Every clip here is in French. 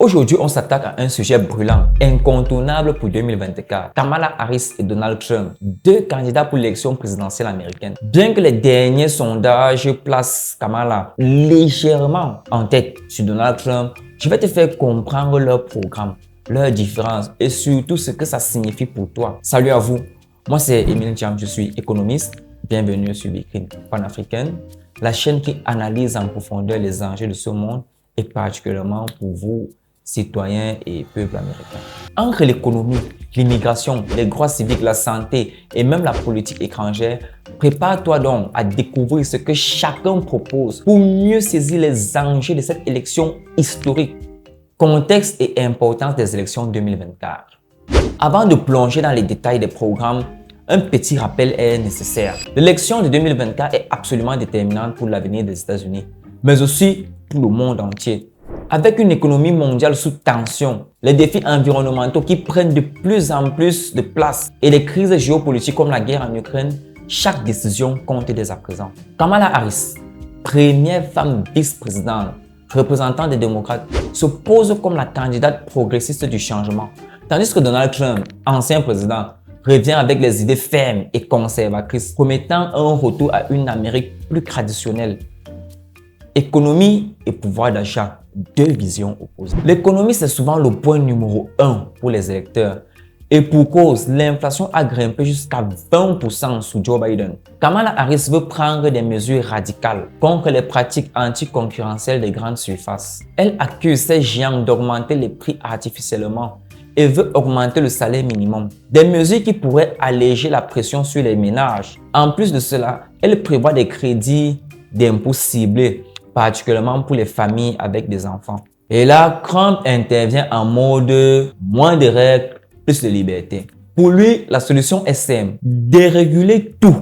Aujourd'hui, on s'attaque à un sujet brûlant, incontournable pour 2024. Kamala Harris et Donald Trump, deux candidats pour l'élection présidentielle américaine. Bien que les derniers sondages placent Kamala légèrement en tête sur Donald Trump, je vais te faire comprendre leur programme, leurs différences et surtout ce que ça signifie pour toi. Salut à vous, moi c'est Emile Jam, je suis économiste. Bienvenue sur Vitrine Panafricaine, la chaîne qui analyse en profondeur les enjeux de ce monde et particulièrement pour vous, citoyens et peuples américains. Entre l'économie, l'immigration, les droits civiques, la santé et même la politique étrangère, prépare-toi donc à découvrir ce que chacun propose pour mieux saisir les enjeux de cette élection historique. Contexte et importance des élections 2024. Avant de plonger dans les détails des programmes, un petit rappel est nécessaire. L'élection de 2024 est absolument déterminante pour l'avenir des États-Unis, mais aussi pour le monde entier. Avec une économie mondiale sous tension, les défis environnementaux qui prennent de plus en plus de place et les crises géopolitiques comme la guerre en Ukraine, chaque décision compte dès à présent. Kamala Harris, première femme vice-présidente, représentant des démocrates, se pose comme la candidate progressiste du changement, tandis que Donald Trump, ancien président, revient avec les idées fermes et conservatrices, promettant un retour à une Amérique plus traditionnelle. Économie et pouvoir d'achat, deux visions opposées. L'économie, c'est souvent le point numéro 1 pour les électeurs. Et pour cause, l'inflation a grimpé jusqu'à 20% sous Joe Biden. Kamala Harris veut prendre des mesures radicales contre les pratiques anticoncurrentielles des grandes surfaces. Elle accuse ces géants d'augmenter les prix artificiellement et veut augmenter le salaire minimum. Des mesures qui pourraient alléger la pression sur les ménages. En plus de cela, elle prévoit des crédits d'impôts ciblés, particulièrement pour les familles avec des enfants. Et là, Trump intervient en mode moins de règles, plus de liberté. Pour lui, la solution est simple, déréguler tout.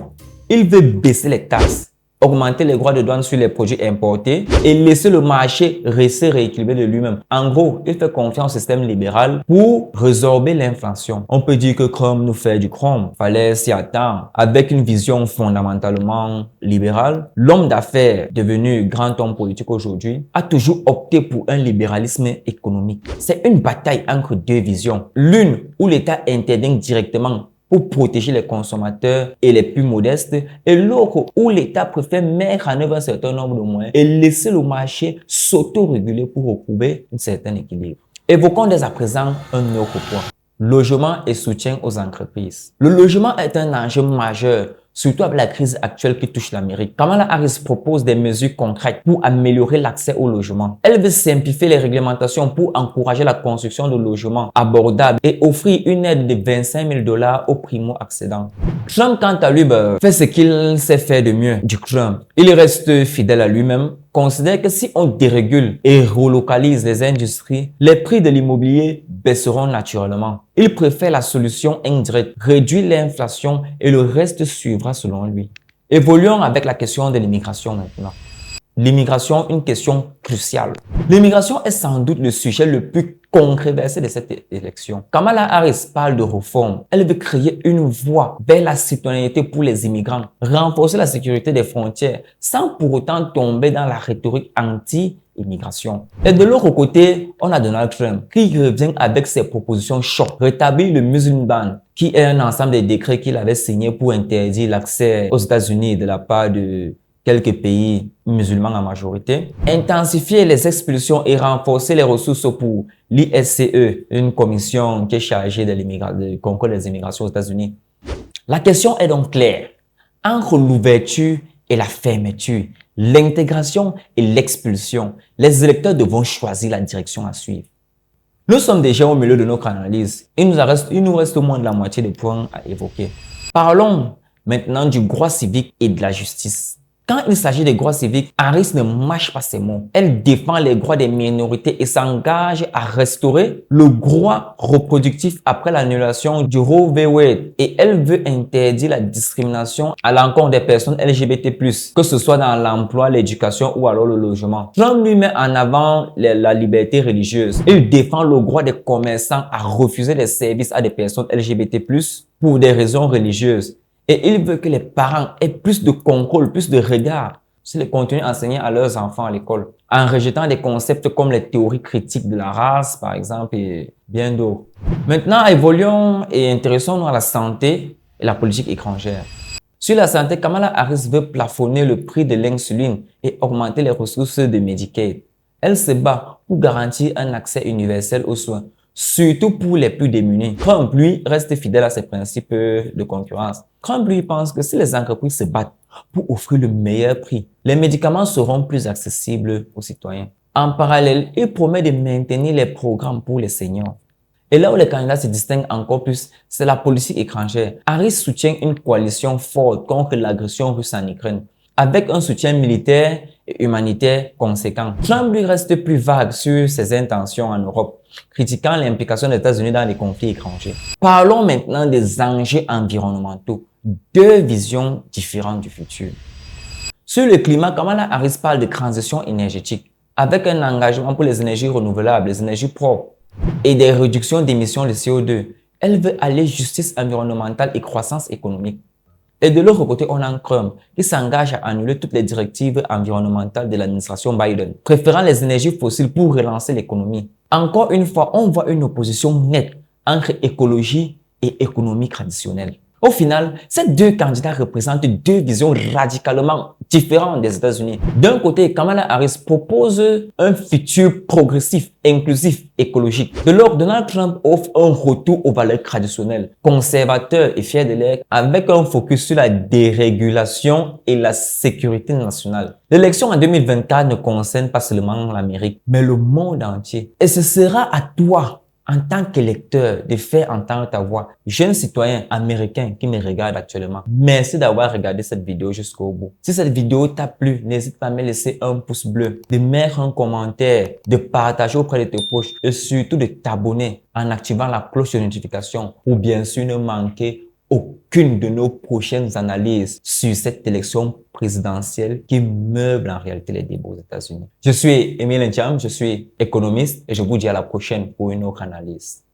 Il veut baisser les taxes, augmenter les droits de douane sur les produits importés et laisser le marché rester rééquilibré de lui-même. En gros, il fait confiance au système libéral pour résorber l'inflation. On peut dire que Trump nous fait du chrome. Fallait s'y attendre. Avec une vision fondamentalement libérale, l'homme d'affaires devenu grand homme politique aujourd'hui a toujours opté pour un libéralisme économique. C'est une bataille entre deux visions. L'une où l'État intervient directement pour protéger les consommateurs et les plus modestes, et l'autre où l'État préfère mettre en œuvre un certain nombre de moyens et laisser le marché s'auto-réguler pour retrouver un certain équilibre. Évoquons dès à présent un autre point, logement et soutien aux entreprises. Le logement est un enjeu majeur, surtout avec la crise actuelle qui touche l'Amérique. Kamala Harris propose des mesures concrètes pour améliorer l'accès au logement. Elle veut simplifier les réglementations pour encourager la construction de logements abordables et offrir une aide de 25 000 $ aux primo-accédants. Trump, quant à lui, fait ce qu'il sait faire de mieux du Trump. Il reste fidèle à lui-même, considère que si on dérégule et relocalise les industries, les prix de l'immobilier baisseront naturellement. Il préfère la solution indirecte, réduire l'inflation et le reste suivra selon lui. Évoluons avec la question de l'immigration maintenant. L'immigration, une question cruciale. L'immigration est sans doute le sujet le plus controversé de cette élection. Kamala Harris parle de réforme. Elle veut créer une voie vers la citoyenneté pour les immigrants, renforcer la sécurité des frontières sans pour autant tomber dans la rhétorique anti-immigration. Et de l'autre côté, on a Donald Trump qui revient avec ses propositions choc. Rétablir le Muslim Ban, qui est un ensemble de décrets qu'il avait signé pour interdire l'accès aux États-Unis de la part de quelques pays musulmans en majorité, intensifier les expulsions et renforcer les ressources pour l'ISCE, une commission qui est chargée de contrôle des immigrations aux États-Unis. La question est donc claire. Entre l'ouverture et la fermeture, l'intégration et l'expulsion, les électeurs devront choisir la direction à suivre. Nous sommes déjà au milieu de notre analyse. Il nous reste moins de la moitié des points à évoquer. Parlons maintenant du droit civique et de la justice. Quand il s'agit des droits civiques, Harris ne mâche pas ses mots. Elle défend les droits des minorités et s'engage à restaurer le droit reproductif après l'annulation du Roe v. Wade. Et elle veut interdire la discrimination à l'encontre des personnes LGBT+, que ce soit dans l'emploi, l'éducation ou alors le logement. Trump lui met en avant la liberté religieuse. Il défend le droit des commerçants à refuser les services à des personnes LGBT+, pour des raisons religieuses. Et il veut que les parents aient plus de contrôle, plus de regard sur les contenus enseignés à leurs enfants à l'école. en rejetant des concepts comme les théories critiques de la race, par exemple, et bien d'autres. Maintenant, évoluons et intéressons-nous à la santé et la politique étrangère. Sur la santé, Kamala Harris veut plafonner le prix de l'insuline et augmenter les ressources de Medicaid. Elle se bat pour garantir un accès universel aux soins, surtout pour les plus démunis. Trump, lui, reste fidèle à ses principes de concurrence. Trump, lui, pense que si les entreprises se battent pour offrir le meilleur prix, les médicaments seront plus accessibles aux citoyens. En parallèle, il promet de maintenir les programmes pour les seniors. Et là où les candidats se distinguent encore plus, c'est la politique étrangère. Harris soutient une coalition forte contre l'agression russe en Ukraine, avec un soutien militaire et humanitaire conséquent. Trump lui reste plus vague sur ses intentions en Europe, critiquant l'implication des États-Unis dans les conflits étrangers. Parlons maintenant des enjeux environnementaux, deux visions différentes du futur. Sur le climat, Kamala Harris parle de transition énergétique, avec un engagement pour les énergies renouvelables, les énergies propres et des réductions d'émissions de CO2. Elle veut aller justice environnementale et croissance économique. Et de l'autre côté, on a Trump qui s'engage à annuler toutes les directives environnementales de l'administration Biden, préférant les énergies fossiles pour relancer l'économie. Encore une fois, on voit une opposition nette entre écologie et économie traditionnelle. Au final, ces deux candidats représentent deux visions radicalement différentes des États-Unis. D'un côté, Kamala Harris propose un futur progressif, inclusif, écologique. De l'autre, Donald Trump offre un retour aux valeurs traditionnelles, conservateur et fier de l'être, avec un focus sur la dérégulation et la sécurité nationale. L'élection en 2024 ne concerne pas seulement l'Amérique, mais le monde entier. Et ce sera à toi, en tant qu'électeur, de faire entendre ta voix. Jeune citoyen américain qui me regarde actuellement, merci d'avoir regardé cette vidéo jusqu'au bout. Si cette vidéo t'a plu, n'hésite pas à me laisser un pouce bleu, de mettre un commentaire, de partager auprès de tes proches et surtout de t'abonner en activant la cloche de notification pour bien sûr ne manquer aucune de nos prochaines analyses sur cette élection présidentielle qui meuble en réalité les débats aux États-Unis. Je suis Emile Ntiam, je suis économiste et je vous dis à la prochaine pour une autre analyse.